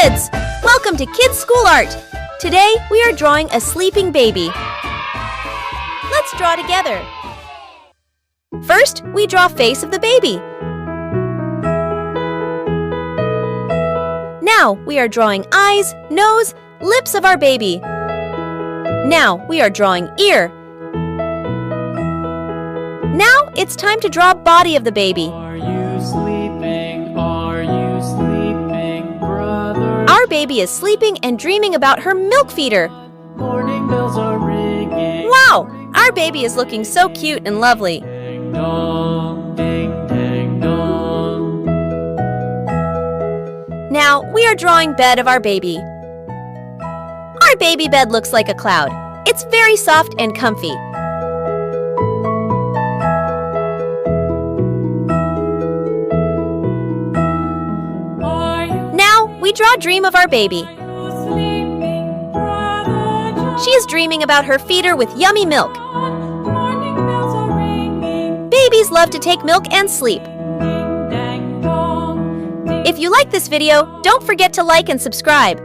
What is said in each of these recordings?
kids! Welcome to Kids School Art! Today we are drawing a sleeping baby. Let's draw together. First, we draw face of the baby. Now we are drawing eyes, nose, lips of our baby. Now we are drawing ear. Now it's time to draw body of the baby. Are you sleeping? Are you sleeping, brother? Our baby is sleeping and dreaming about her milk feeder. Morning bells are ringing. Wow! Our baby is looking so cute and lovely. Ding dong, ding dang dong. Now we are drawing bed of our baby. Our baby bed looks like a cloud. It's very soft and comfy. Now we draw dream of our baby. She is dreaming about her feeder with yummy milk. Babies love to take milk and sleep. If you like this video, don't forget to like and subscribe.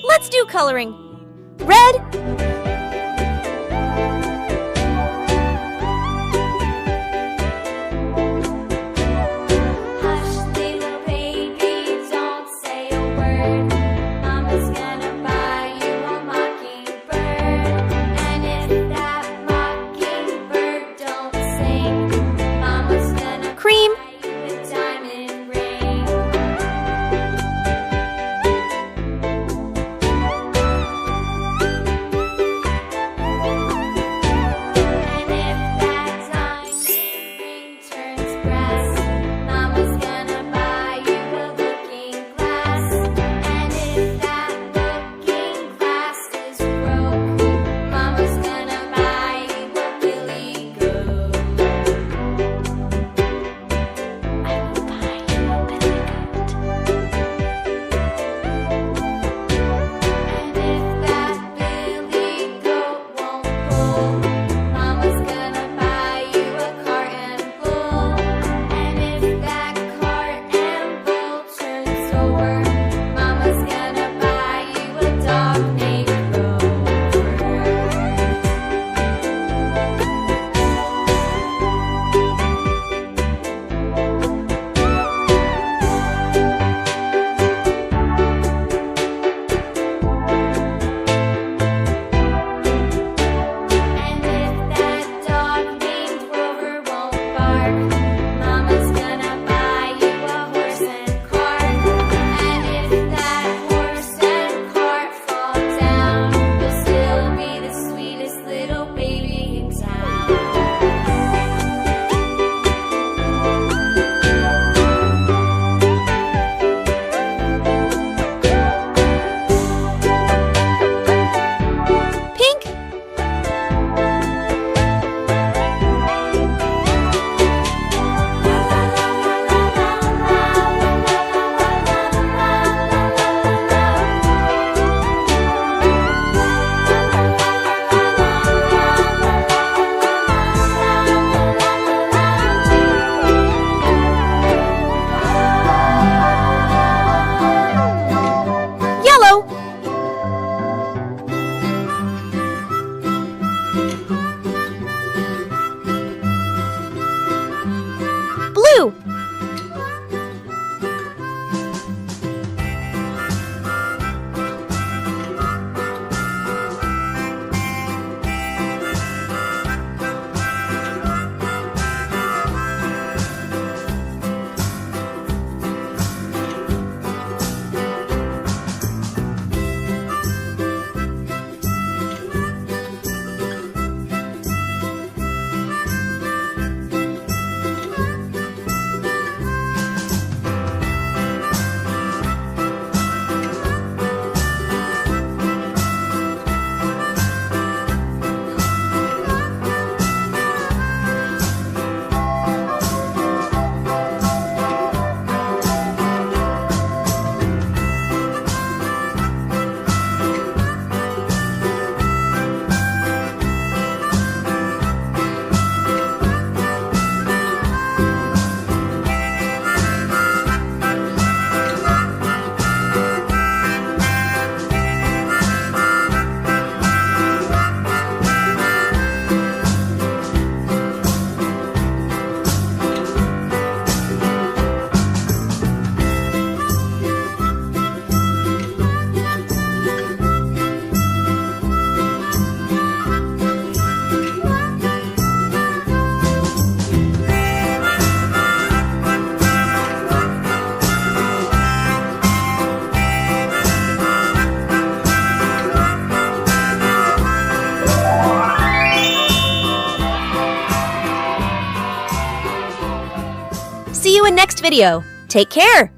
Let's do coloring. Red. Hush, little baby, don't say a word. Mama's gonna buy you a mockingbird. And if that mockingbird don't sing, Mama's gonna Cream. buy you a diamond ring. See you in next video. Take care.